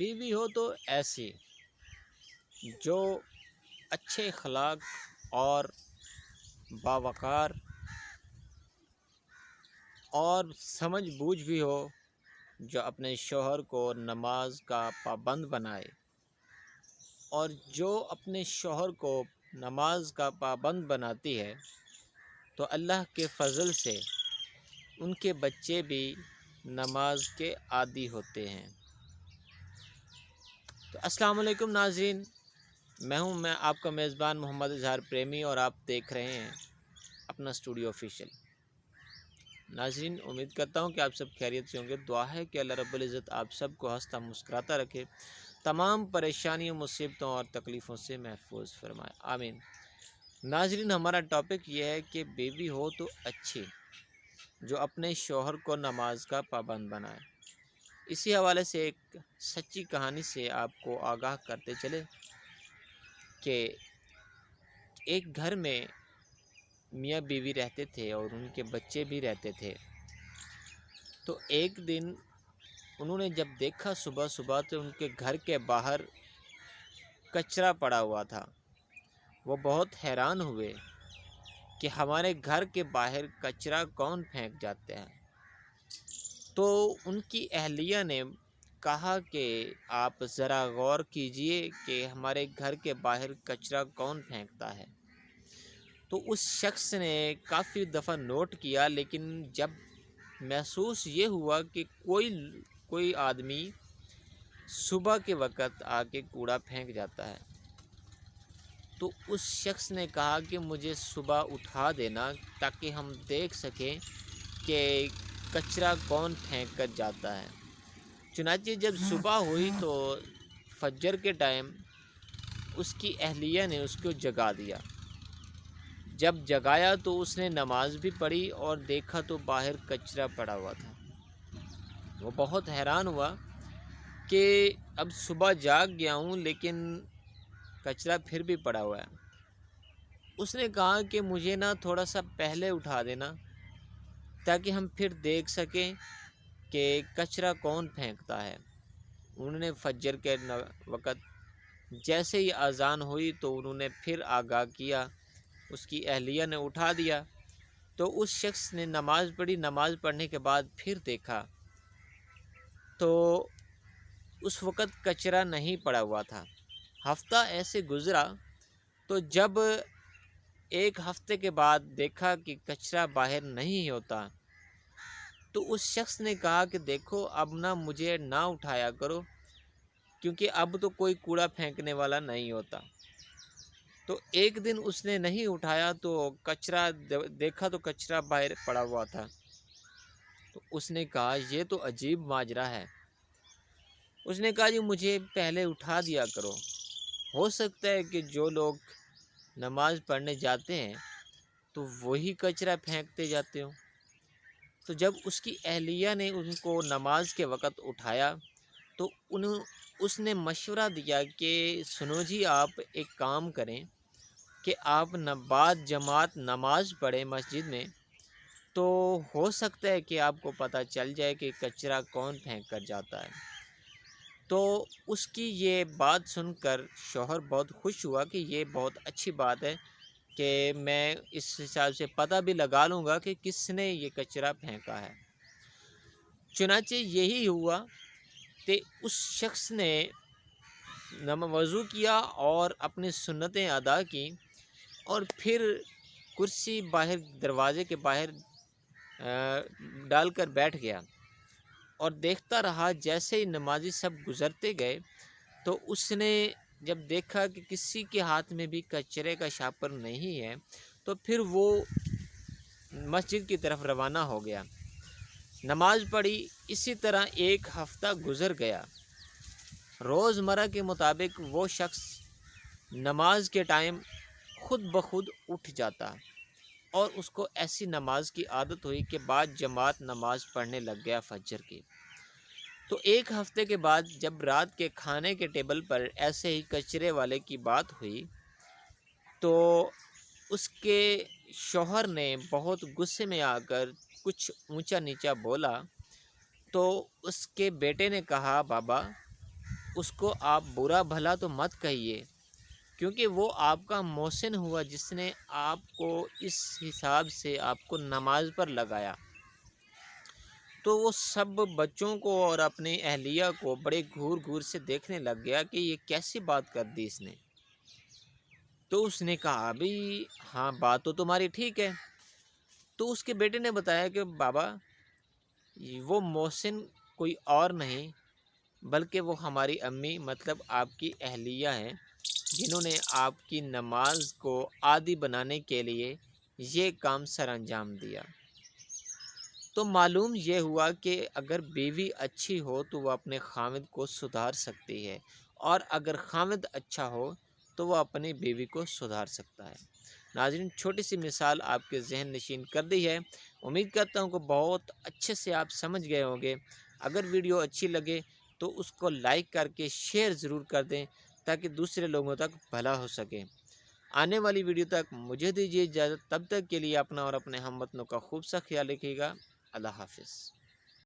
بیوی ہو تو ایسی جو اچھے اخلاق اور باوقار اور سمجھ بوجھ بھی ہو، جو اپنے شوہر کو نماز کا پابند بنائے، اور جو اپنے شوہر کو نماز کا پابند بناتی ہے تو اللہ کے فضل سے ان کے بچے بھی نماز کے عادی ہوتے ہیں۔ تو السلام علیکم ناظرین، میں آپ کا میزبان محمد اظہار پریمی، اور آپ دیکھ رہے ہیں اپنا اسٹوڈیو آفیشیل۔ ناظرین، امید کرتا ہوں کہ آپ سب خیریت سے ہوں گے۔ دعا ہے کہ اللہ رب العزت آپ سب کو ہنستا مسکراتا رکھے، تمام پریشانیوں، مصیبتوں اور تکلیفوں سے محفوظ فرمائے، آمین۔ ناظرین، ہمارا ٹاپک یہ ہے کہ بیوی ہو تو اچھی جو اپنے شوہر کو نماز کا پابند بنائے۔ اسی حوالے سے ایک سچی کہانی سے آپ کو آگاہ کرتے چلے کہ ایک گھر میں میاں بیوی رہتے تھے اور ان کے بچے بھی رہتے تھے۔ تو ایک دن انہوں نے جب دیکھا صبح صبح تو ان کے گھر کے باہر کچرا پڑا ہوا تھا، وہ بہت حیران ہوئے کہ ہمارے گھر کے باہر کچرا کون پھینک جاتے ہیں۔ تو ان کی اہلیہ نے کہا کہ آپ ذرا غور کیجئے کہ ہمارے گھر کے باہر کچرا کون پھینکتا ہے۔ تو اس شخص نے کافی دفعہ نوٹ کیا، لیکن جب محسوس یہ ہوا کہ کوئی آدمی صبح کے وقت آ کے کوڑا پھینک جاتا ہے، تو اس شخص نے کہا کہ مجھے صبح اٹھا دینا تاکہ ہم دیکھ سکیں کہ کچرا کون پھینک کر جاتا ہے۔ چنانچہ جب صبح ہوئی تو فجر کے ٹائم اس کی اہلیہ نے اس کو جگا دیا۔ جب جگایا تو اس نے نماز بھی پڑھی اور دیکھا تو باہر کچرا پڑا ہوا تھا۔ وہ بہت حیران ہوا کہ اب صبح جاگ گیا ہوں لیکن کچرا پھر بھی پڑا ہوا ہے۔ اس نے کہا کہ مجھے تھوڑا سا پہلے اٹھا دینا تاکہ ہم پھر دیکھ سکیں کہ کچرا کون پھینکتا ہے۔ انہوں نے فجر کے وقت جیسے ہی اذان ہوئی تو انہوں نے پھر آگاہ کیا، اس کی اہلیہ نے اٹھا دیا۔ تو اس شخص نے نماز پڑھی، نماز پڑھنے کے بعد پھر دیکھا تو اس وقت کچرا نہیں پڑا ہوا تھا۔ ہفتہ ایسے گزرا، تو جب ایک ہفتے کے بعد دیکھا کہ کچرا باہر نہیں ہوتا، تو اس شخص نے کہا کہ دیکھو اب مجھے نہ اٹھایا کرو، کیونکہ اب تو کوئی کوڑا پھینکنے والا نہیں ہوتا۔ تو ایک دن اس نے نہیں اٹھایا تو کچرا دیکھا تو کچرا باہر پڑا ہوا تھا۔ تو اس نے کہا یہ تو عجیب ماجرا ہے۔ اس نے کہا جی مجھے پہلے اٹھا دیا کرو، ہو سکتا ہے کہ جو لوگ نماز پڑھنے جاتے ہیں تو وہی کچرا پھینکتے جاتے ہوں۔ تو جب اس کی اہلیہ نے ان کو نماز کے وقت اٹھایا تو اس نے مشورہ دیا کہ سنو جی، آپ ایک کام کریں کہ آپ بعد جماعت نماز پڑھیں مسجد میں، تو ہو سکتا ہے کہ آپ کو پتہ چل جائے کہ کچرا کون پھینک کر جاتا ہے۔ تو اس کی یہ بات سن کر شوہر بہت خوش ہوا کہ یہ بہت اچھی بات ہے کہ میں اس حساب سے پتہ بھی لگا لوں گا کہ کس نے یہ کچرا پھینکا ہے۔ چنانچہ یہی ہوا کہ اس شخص نے وضو کیا اور اپنی سنتیں ادا کی، اور پھر کرسی باہر دروازے کے باہر ڈال کر بیٹھ گیا اور دیکھتا رہا۔ جیسے ہی نمازی سب گزرتے گئے تو اس نے جب دیکھا کہ کسی کے ہاتھ میں بھی کچرے کا شاپر نہیں ہے تو پھر وہ مسجد کی طرف روانہ ہو گیا، نماز پڑھی۔ اسی طرح ایک ہفتہ گزر گیا۔ روزمرہ کے مطابق وہ شخص نماز کے ٹائم خود بخود اٹھ جاتا اور اس کو ایسی نماز کی عادت ہوئی کہ بعد جماعت نماز پڑھنے لگ گیا فجر کی۔ تو ایک ہفتے کے بعد جب رات کے کھانے کے ٹیبل پر ایسے ہی کچرے والے کی بات ہوئی تو اس کے شوہر نے بہت غصے میں آ کر کچھ اونچا نیچا بولا۔ تو اس کے بیٹے نے کہا بابا اس کو آپ برا بھلا تو مت کہیے، کیونکہ وہ آپ کا محسن ہوا جس نے آپ کو اس حساب سے آپ کو نماز پر لگایا۔ تو وہ سب بچوں کو اور اپنے اہلیہ کو بڑے گھور گھور سے دیکھنے لگ گیا کہ یہ کیسی بات کر دی اس نے۔ تو اس نے کہا بھی ہاں بات تو تمہاری ٹھیک ہے۔ تو اس کے بیٹے نے بتایا کہ بابا وہ محسن کوئی اور نہیں بلکہ وہ ہماری امی مطلب آپ کی اہلیہ ہیں، جنہوں نے آپ کی نماز کو عادی بنانے کے لیے یہ کام سر انجام دیا۔ تو معلوم یہ ہوا کہ اگر بیوی اچھی ہو تو وہ اپنے خاوند کو سدھار سکتی ہے، اور اگر خاوند اچھا ہو تو وہ اپنی بیوی کو سدھار سکتا ہے۔ ناظرین، چھوٹی سی مثال آپ کے ذہن نشین کر دی ہے۔ امید کرتا ہوں کہ بہت اچھے سے آپ سمجھ گئے ہوں گے۔ اگر ویڈیو اچھی لگے تو اس کو لائک کر کے شیئر ضرور کر دیں تاکہ دوسرے لوگوں تک بھلا ہو سکے۔ آنے والی ویڈیو تک مجھے دیجیے اجازت، تب تک کے لیے اپنا اور اپنے ہم وطنوں کا خوب سا خیال رکھیے گا۔ اللہ حافظ۔